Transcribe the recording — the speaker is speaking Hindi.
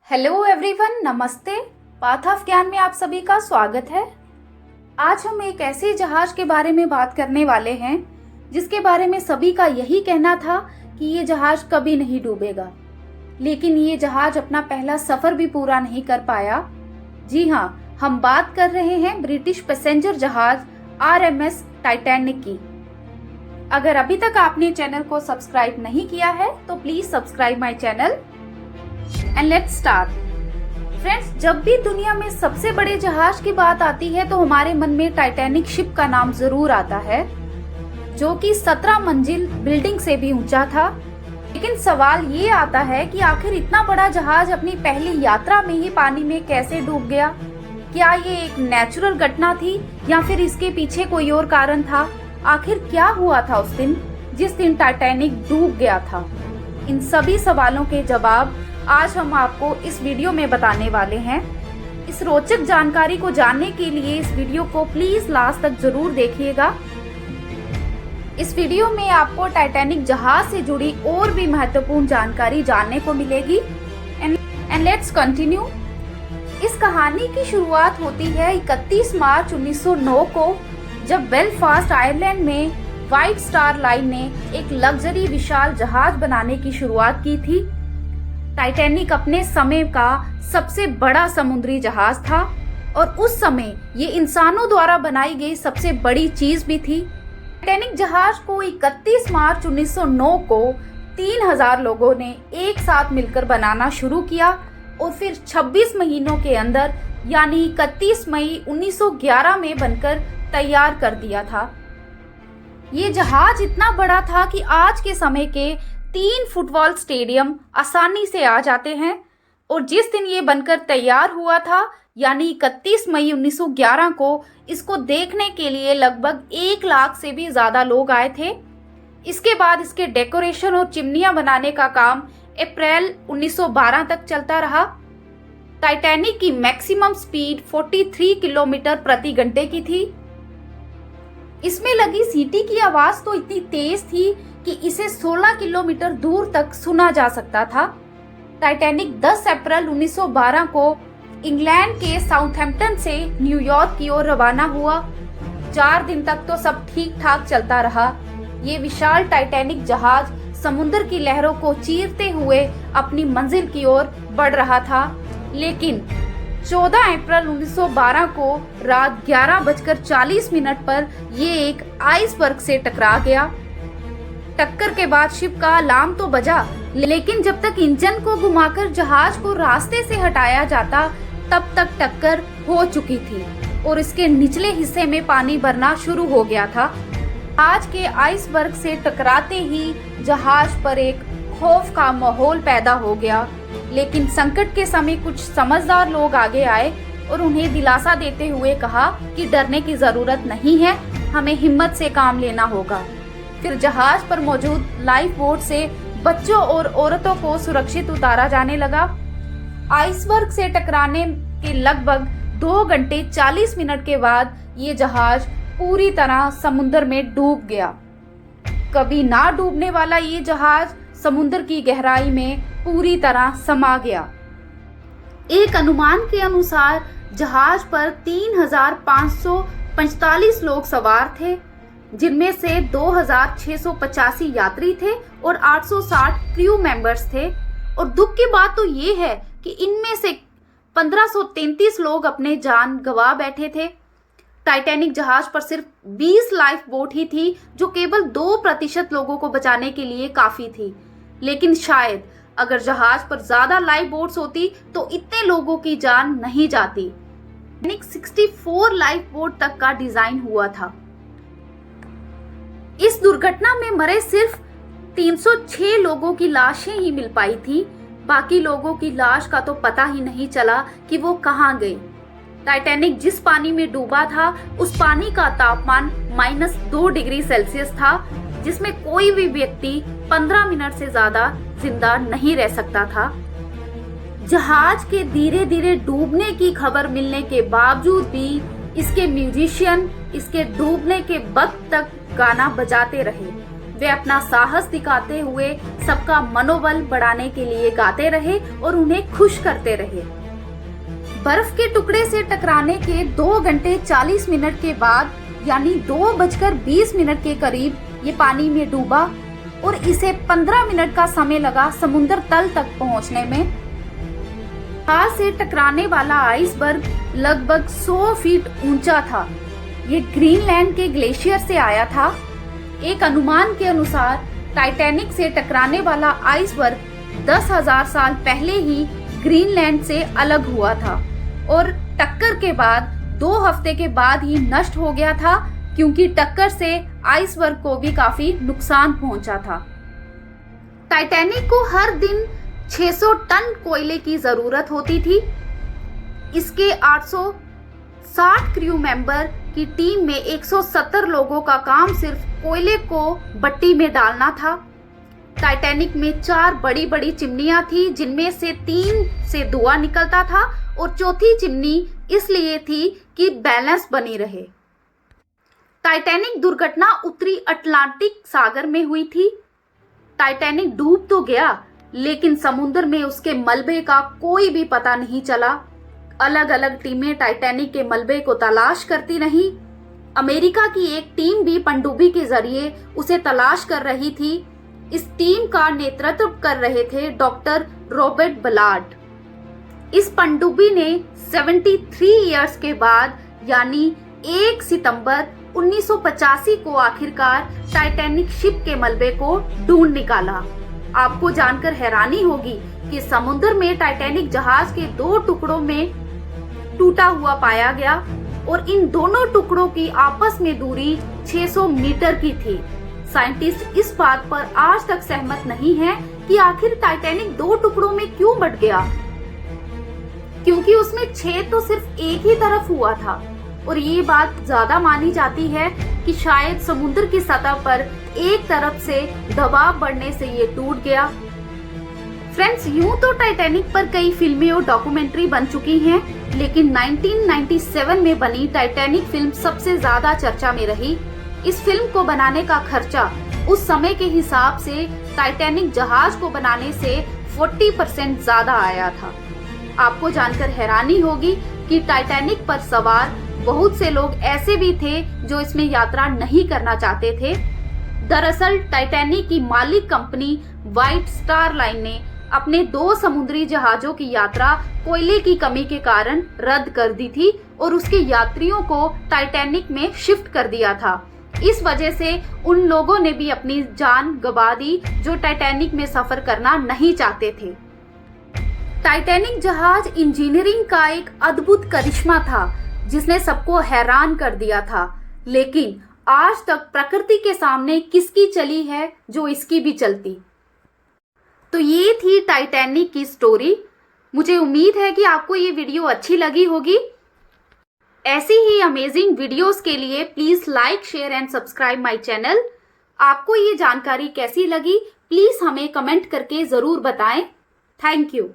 हेलो एवरीवन, नमस्ते। पाथ ऑफ ज्ञान में आप सभी का स्वागत है। आज हम एक ऐसे जहाज के बारे में बात करने वाले हैं जिसके बारे में सभी का यही कहना था कि ये जहाज कभी नहीं डूबेगा, लेकिन ये जहाज अपना पहला सफर भी पूरा नहीं कर पाया। जी हाँ, हम बात कर रहे हैं ब्रिटिश पैसेंजर जहाज RMS टाइटैनिक की। अगर अभी तक आपने चैनल को सब्सक्राइब नहीं किया है तो please subscribe my channel and let's start. Friends, जब भी दुनिया में सबसे बड़े जहाज की बात आती है तो हमारे मन में टाइटैनिक शिप का नाम जरूर आता है, जो कि 17 मंजिल बिल्डिंग से भी ऊंचा था। लेकिन सवाल ये आता है कि आखिर इतना बड़ा जहाज अपनी पहली यात्रा में ही पानी में कैसे डूब गया? क्या ये एक नेचुरल घटना थी या फिर इसके पीछे कोई और कारण था? आखिर क्या हुआ था उस दिन जिस दिन टाइटैनिक डूब गया था? इन सभी सवालों के जवाब आज हम आपको इस वीडियो में बताने वाले हैं। इस रोचक जानकारी को जानने के लिए इस वीडियो को प्लीज लास्ट तक जरूर देखिएगा। इस वीडियो में आपको टाइटैनिक जहाज से जुड़ी और भी महत्वपूर्ण जानकारी जानने को मिलेगी। And let's continue. इस कहानी की शुरुआत होती है 31 मार्च 1909 को, जब बेलफास्ट आयरलैंड में व्हाइट स्टार लाइन ने एक लग्जरी विशाल जहाज बनाने की शुरुआत की थी। टाइटैनिक अपने समय का सबसे बड़ा समुद्री जहाज था और उस समय ये इंसानों द्वारा बनाई गई सबसे बड़ी चीज भी थी। टाइटैनिक जहाज को 31 मार्च 1909 को 3000 लोगों ने एक साथ मिलकर बनाना शुरू किया और फिर 26 महीनों के अंदर यानी 31 मई 1911 में बनकर तैयार कर दिया था। ये जहाज इतना बड़ा था कि आज के समय के 3 फुटबॉल स्टेडियम आसानी से आ जाते हैं। और जिस दिन ये बनकर तैयार हुआ था यानी 31 मई 1911 को, इसको देखने के लिए लगभग 1 लाख से भी ज्यादा लोग आए थे। इसके बाद इसके डेकोरेशन और चिमनियां बनाने का काम अप्रैल 1912 तक चलता रहा। टाइटैनिक की मैक्सिमम स्पीड 43 किलोमीटर प्रति घंटे की थी। इसमें लगी सीटी की आवाज तो इतनी तेज थी कि इसे 16 किलोमीटर दूर तक सुना जा सकता था। टाइटैनिक 10 अप्रैल 1912 को इंग्लैंड के साउथहैम्पटन से न्यूयॉर्क की ओर रवाना हुआ। 4 दिन तक तो सब ठीक ठाक चलता रहा। ये विशाल टाइटैनिक जहाज समुद्र की लहरों को चीरते हुए अपनी मंजिल की ओर बढ़ रहा था। लेकिन 14 अप्रैल 1912 को रात 11:40 पर ये एक आइसबर्ग से टकरा गया। टक्कर के बाद शिप का अलार्म तो बजा, लेकिन जब तक इंजन को घुमाकर जहाज को रास्ते से हटाया जाता तब तक टक्कर हो चुकी थी और इसके निचले हिस्से में पानी भरना शुरू हो गया था। आज के आइसबर्ग से टकराते ही जहाज पर एक खौफ का माहौल पैदा हो गया। लेकिन संकट के समय कुछ समझदार लोग आगे आए और उन्हें दिलासा देते हुए कहा कि डरने की जरूरत नहीं है, हमें हिम्मत से काम लेना होगा। फिर जहाज पर मौजूद लाइफ बोट से बच्चों और औरतों को सुरक्षित उतारा जाने लगा। आइसबर्ग से टकराने के लगभग 2 घंटे 40 मिनट के बाद ये जहाज पूरी तरह समुद्र में डूब गया। कभी ना डूबने वाला ये जहाज समुद्र की गहराई में पूरी तरह समा गया। एक अनुमान के अनुसार जहाज पर 3545 लोग सवार थे, जिनमें से 2685 यात्री थे और 860 क्रू मेंबर्स थे। और दुख की बात तो ये है कि इनमें से 1533 लोग अपने जान गंवा बैठे थे। टाइटैनिक जहाज पर सिर्फ 20 लाइफ बोट ही थी, जो केवल 2% लोगों को बचाने के लिए काफी थी। लेकिन शायद अगर जहाज पर ज्यादा लाइफ बोट्स होती तो इतने लोगों की जान नहीं जाती। 64 लाइफ बोट तक का डिजाइन हुआ था। इस दुर्घटना में मरे सिर्फ 306 लोगों की लाशें ही मिल पाई थी। बाकी लोगों की लाश का तो पता ही नहीं चला कि वो कहां गई। टाइटैनिक जिस पानी में डूबा था उस पानी का तापमान -2 डिग्री सेल्सियस था, जिसमें कोई भी व्यक्ति 15 मिनट से ज्यादा जिंदा नहीं रह सकता था। जहाज के धीरे धीरे डूबने की खबर मिलने के बावजूद भी इसके म्यूजिशियन इसके डूबने के वक्त तक गाना बजाते रहे वे अपना साहस दिखाते हुए सबका मनोबल बढ़ाने के लिए गाते रहे और उन्हें खुश करते रहे। बर्फ के टुकड़े से टकराने के 2 घंटे 40 मिनट के बाद यानी 2:20 के करीब ये पानी में डूबा और इसे 15 मिनट का समय लगा समुद्र तल तक पहुंचने में। जहाज से टकराने वाला आइसबर्ग लगभग 100 फीट ऊंचा था। ये ग्रीनलैंड के ग्लेशियर से आया था। एक अनुमान के अनुसार टाइटैनिक से टकराने वाला आइसबर्ग 10,000 साल पहले ही ग्रीनलैंड से अलग हुआ था और टक्कर के बाद 2 हफ्ते के बाद ही नष्ट हो गया था, क्योंकि टक्कर से आइसबर्ग को भी काफी नुकसान पहुंचा था। टाइटैनिक को हर दिन 600 टन कोयले की जरूरत होती थी। इसके 860 क्रू मेंबर की टीम में 170 लोगों का काम सिर्फ कोयले को भट्टी में डालना था। टाइटैनिक में 4 बड़ी बड़ी चिमनियां थी, जिनमें से 3 से धुआं निकलता था और चौथी चिमनी इसलिए थी कि बैलेंस बनी रहे। टाइटैनिक दुर्घटना उत्तरी अटलांटिक सागर में हुई थी। टाइटैनिक डूब तो गया, लेकिन समुद्र में उसके मलबे का कोई भी पता नहीं चला। अलग अलग टीमें टाइटैनिक के मलबे को तलाश करती रहीं। अमेरिका की एक टीम भी पनडुब्बी के जरिए उसे तलाश कर रही थी। इस टीम का नेतृत्व कर रहे थे डॉक्टर रॉबर्ट बलार्ड। इस पनडुब्बी ने 73 इयर्स के बाद यानी 1 सितंबर 1985 को आखिरकार टाइटैनिक शिप के मलबे को ढूंढ निकाला। आपको जानकर हैरानी होगी कि समुद्र में टाइटैनिक जहाज के 2 टुकड़ों में टूटा हुआ पाया गया और इन दोनों टुकड़ों की आपस में दूरी 600 मीटर की थी। साइंटिस्ट इस बात पर आज तक सहमत नहीं है कि आखिर टाइटैनिक 2 टुकड़ों में क्यों बट गया, क्योंकि उसमें छेद तो सिर्फ एक ही तरफ हुआ था और ये बात ज्यादा मानी जाती है कि शायद समुद्र की सतह पर एक तरफ से दबाव बढ़ने से ये टूट गया। फ्रेंड्स, यूं तो टाइटैनिक पर कई फिल्में और डॉक्यूमेंट्री बन चुकी हैं, लेकिन 1997 में बनी टाइटैनिक फिल्म सबसे ज्यादा चर्चा में रही। इस फिल्म को बनाने का खर्चा उस समय के हिसाब से टाइटैनिक जहाज को बनाने से 40% ज्यादा आया था। आपको जानकर हैरानी होगी कि टाइटैनिक पर सवार बहुत से लोग ऐसे भी थे जो इसमें यात्रा नहीं करना चाहते थे। दरअसल टाइटैनिक की मालिक कंपनी व्हाइट स्टार लाइन ने अपने 2 समुद्री जहाजों की यात्रा कोयले की कमी के कारण रद्द कर दी थी और उसके यात्रियों को टाइटैनिक में शिफ्ट कर दिया था। इस वजह से उन लोगों ने भी अपनी जान गंवा दी जो टाइटैनिक में सफर करना नहीं चाहते थे। टाइटैनिक जहाज इंजीनियरिंग का एक अद्भुत करिश्मा था जिसने सबको हैरान कर दिया था, लेकिन आज तक प्रकृति के सामने किसकी चली है जो इसकी भी चलती। तो ये थी टाइटैनिक की स्टोरी। मुझे उम्मीद है कि आपको ये वीडियो अच्छी लगी होगी। ऐसी ही अमेजिंग वीडियोस के लिए please like, share and subscribe my channel. आपको ये जानकारी कैसी लगी प्लीज हमें कमेंट करके जरूर बताएं। Thank you.